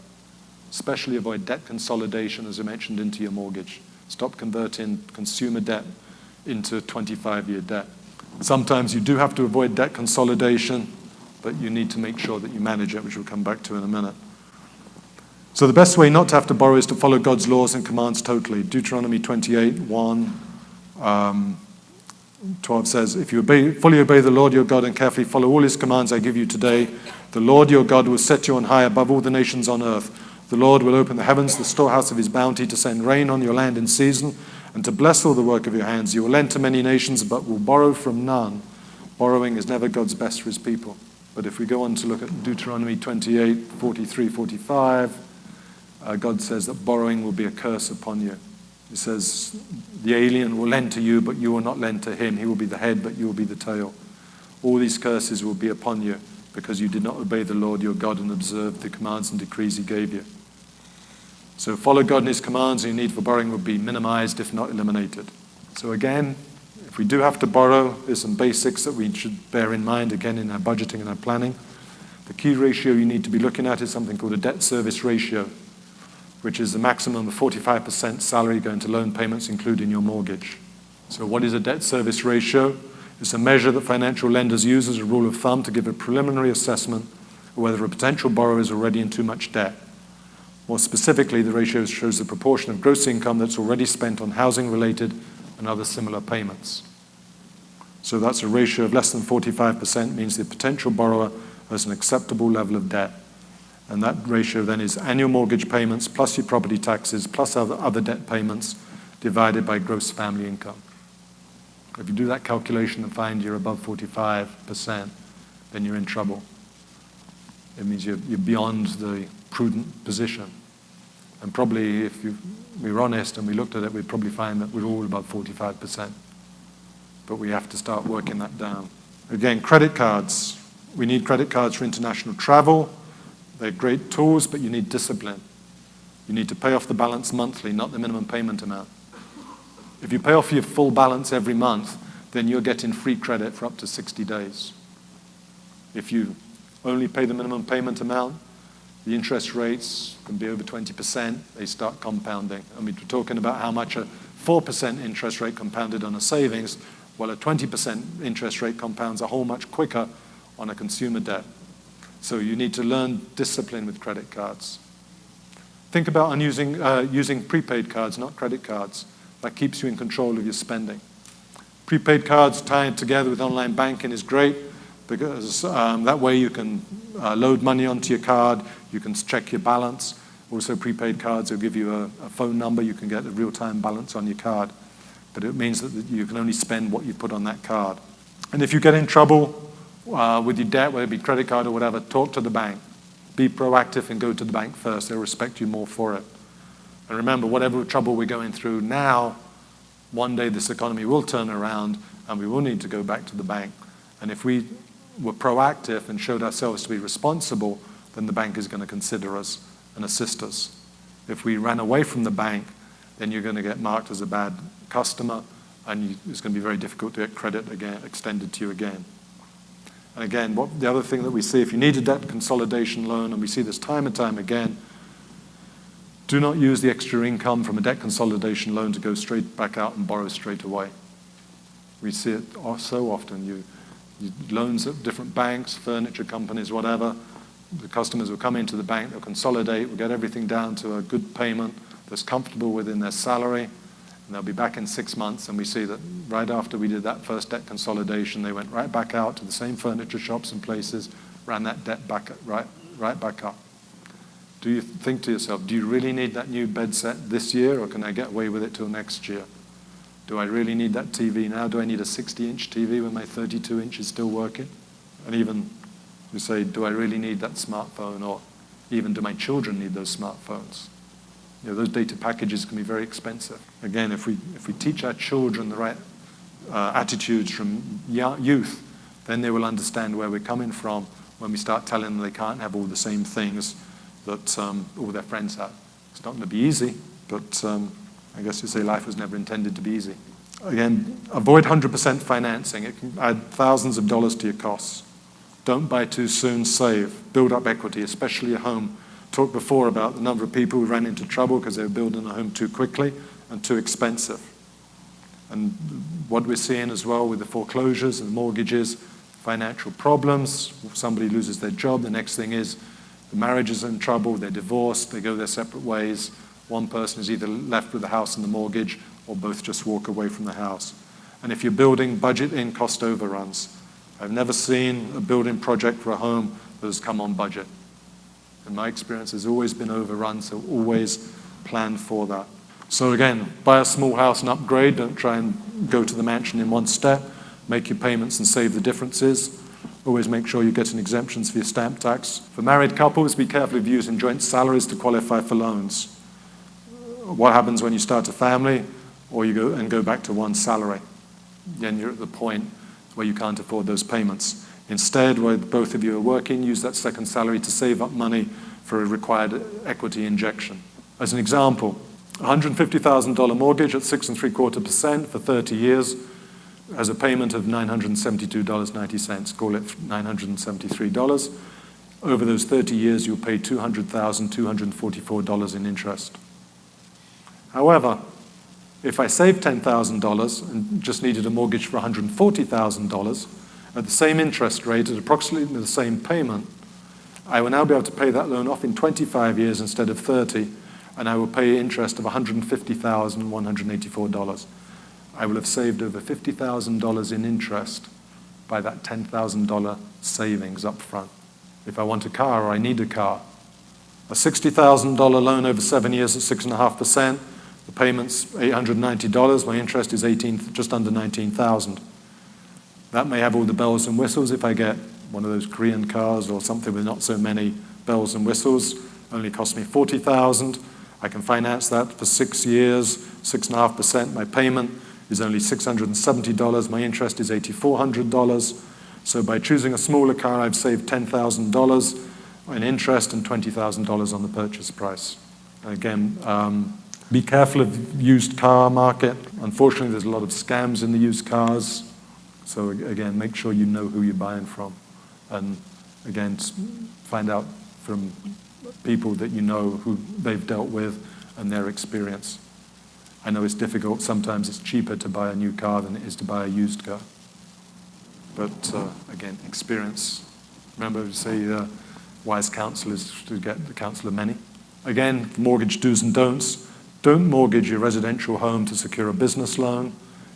Especially avoid debt consolidation, as I mentioned, into your mortgage. Stop converting consumer debt into 25-year debt. Sometimes you do have to avoid debt consolidation, but you need to make sure that you manage it, which we'll come back to in a minute. So the best way not to have to borrow is to follow God's laws and commands totally. Deuteronomy 28:1-12 says, if you fully obey the Lord your God and carefully follow all His commands I give you today, the Lord your God will set you on high above all the nations on earth. The Lord will open the heavens, the storehouse of His bounty, to send rain on your land in season and to bless all the work of your hands. You will lend to many nations, but will borrow from none. Borrowing is never God's best for His people. But if we go on to look at Deuteronomy 28:43-45, God says that borrowing will be a curse upon you. He says, the alien will lend to you, but you will not lend to him. He will be the head, but you will be the tail. All these curses will be upon you because you did not obey the Lord your God and observe the commands and decrees he gave you. So follow God and his commands, and your need for borrowing will be minimized, if not eliminated. So again, if we do have to borrow, there's some basics that we should bear in mind, again, in our budgeting and our planning. The key ratio you need to be looking at is something called a debt service ratio, which is the maximum of 45% salary going to loan payments, including your mortgage. So what is a debt service ratio? It's a measure that financial lenders use as a rule of thumb to give a preliminary assessment of whether a potential borrower is already in too much debt. More specifically, the ratio shows the proportion of gross income that's already spent on housing-related and other similar payments. So that's a ratio of less than 45% means the potential borrower has an acceptable level of debt. And that ratio then is annual mortgage payments plus your property taxes plus other debt payments divided by gross family income. If you do that calculation and find you're above 45%, then you're in trouble. It means you're beyond the prudent position. And probably if we were honest and we looked at it, we'd probably find that we're all above 45%. But we have to start working that down. Again, credit cards. We need credit cards for international travel. They're great tools, but you need discipline. You need to pay off the balance monthly, not the minimum payment amount. If you pay off your full balance every month, then you're getting free credit for up to 60 days. If you only pay the minimum payment amount, the interest rates can be over 20%. They start compounding. I mean, we're talking about how much a 4% interest rate compounded on a savings, while a 20% interest rate compounds a whole much quicker on a consumer debt. So you need to learn discipline with credit cards. Think about using prepaid cards, not credit cards. That keeps you in control of your spending. Prepaid cards tied together with online banking is great because that way you can load money onto your card, you can check your balance. Also, prepaid cards will give you a phone number, you can get a real-time balance on your card. But it means that you can only spend what you put on that card. And if you get in trouble with your debt, whether it be credit card or whatever, talk to the bank. Be proactive and go to the bank first. They'll respect you more for it. And remember, whatever trouble we're going through now, one day this economy will turn around and we will need to go back to the bank. And if we were proactive and showed ourselves to be responsible, then the bank is going to consider us and assist us. If we ran away from the bank, then you're going to get marked as a bad customer and it's going to be very difficult to get credit again, extended to you again. And again, the other thing that we see, if you need a debt consolidation loan, and we see this time and time again, do not use the extra income from a debt consolidation loan to go straight back out and borrow straight away. We see it so often. You loans at different banks, furniture companies, whatever. The customers will come into the bank, they'll consolidate, we'll get everything down to a good payment that's comfortable within their salary, and they'll be back in 6 months, and we see that right after we did that first debt consolidation, they went right back out to the same furniture shops and places, ran that debt back right back up. Do you think to yourself, do you really need that new bed set this year, or can I get away with it till next year? Do I really need that TV now? Do I need a 60-inch TV when my 32-inch is still working? And even you say, do I really need that smartphone? Or even do my children need those smartphones? You know, those data packages can be very expensive. Again, if we teach our children the right attitudes from youth, then they will understand where we're coming from when we start telling them they can't have all the same things that all their friends have. It's not going to be easy, but I guess you say life was never intended to be easy. Again, avoid 100% financing. It can add thousands of dollars to your costs. Don't buy too soon, save. Build up equity, especially a home. Talked before about the number of people who ran into trouble because they were building a home too quickly and too expensive. And what we're seeing as well with the foreclosures and mortgages, financial problems. Somebody loses their job, the next thing is the marriage is in trouble, they're divorced, they go their separate ways. One person is either left with the house and the mortgage, or both just walk away from the house. And if you're building budget-in cost overruns, I've never seen a building project for a home that has come on budget. In my experience, there's always been overrun, so always plan for that. So again, buy a small house and upgrade. Don't try and go to the mansion in one step. Make your payments and save the differences. Always make sure you're getting exemptions for your stamp tax. For married couples, be careful of using joint salaries to qualify for loans. What happens when you start a family or you go back to one salary? Then you're at the point where you can't afford those payments. Instead, where both of you are working, use that second salary to save up money for a required equity injection. As an example, a $150,000 mortgage at 6.75% for 30 years has a payment of $972.90, call it $973. Over those 30 years, you'll pay $200,244 in interest. However, if I saved $10,000 and just needed a mortgage for $140,000 at the same interest rate at approximately the same payment, I will now be able to pay that loan off in 25 years instead of 30, and I will pay interest of $150,184. I will have saved over $50,000 in interest by that $10,000 savings up front. If I want a car or I need a car, a $60,000 loan over 7 years at 6.5%, the payment's $890, my interest is just under $19,000. That may have all the bells and whistles. If I get one of those Korean cars or something with not so many bells and whistles, only cost me $40,000. I can finance that for 6 years, 6.5%. My payment is only $670. My interest is $8,400. So by choosing a smaller car, I've saved $10,000 in interest and $20,000 on the purchase price. Again, be careful of the used car market. Unfortunately, there's a lot of scams in the used cars. So again, make sure you know who you're buying from. And again, find out from people that you know who they've dealt with and their experience. I know it's difficult. Sometimes it's cheaper to buy a new car than it is to buy a used car. But again, experience. Remember to say wise counsel is to get the counsel of many. Again, mortgage do's and don'ts. Don't mortgage your residential home to secure a business loan.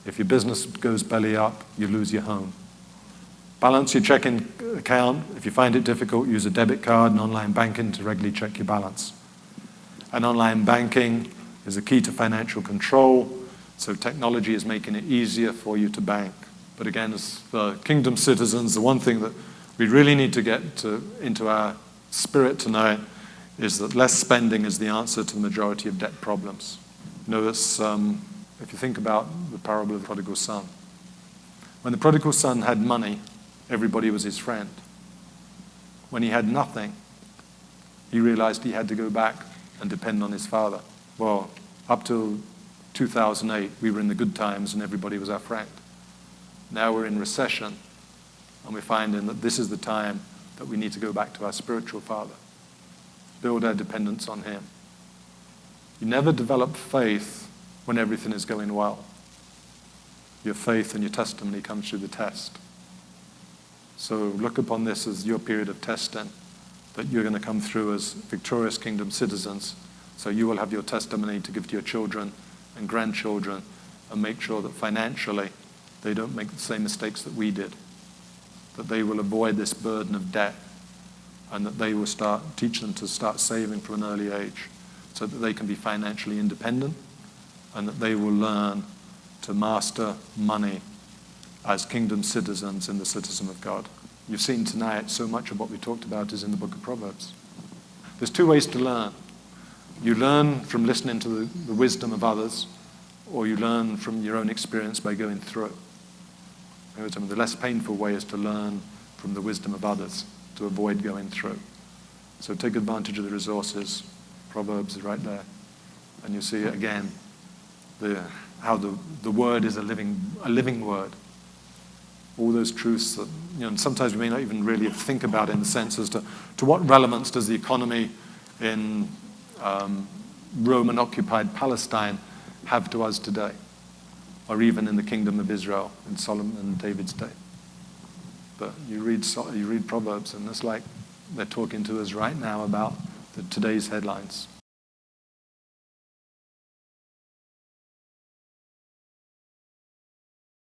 If your business goes belly up, you lose your home. Balance your checking account. If you find it difficult, use a debit card and online banking to regularly check your balance. And online banking is a key to financial control, so technology is making it easier for you to bank. But again, as kingdom citizens, the one thing that we really need to get into our spirit tonight is that less spending is the answer to the majority of debt problems. Notice, if you think about the parable of the prodigal son, when the prodigal son had money, everybody was his friend. When he had nothing, he realized he had to go back and depend on his father. Well, up till 2008, we were in the good times and everybody was our friend. Now we're in recession, and we're finding that this is the time that we need to go back to our spiritual father, build our dependence on him. You never develop faith when everything is going well. Your faith and your testimony comes through the test. So look upon this as your period of testing, that you're going to come through as victorious kingdom citizens. So you will have your testimony to give to your children and grandchildren, and make sure that financially they don't make the same mistakes that we did, that they will avoid this burden of debt, and that they will teach them to start saving from an early age so that they can be financially independent, and that they will learn to master money as kingdom citizens in the citizen of God. You've seen tonight so much of what we talked about is in the book of Proverbs. There's two ways to learn. You learn from listening to the wisdom of others, or you learn from your own experience by going through it. The less painful way is to learn from the wisdom of others, to avoid going through. So take advantage of the resources. Proverbs is right there. And you see again how the word is a living word. All those truths that, sometimes we may not even really think about in the sense as to what relevance does the economy in Roman-occupied Palestine have to us today, or even in the kingdom of Israel in Solomon and David's day. But you read Proverbs, and it's like they're talking to us right now about today's headlines.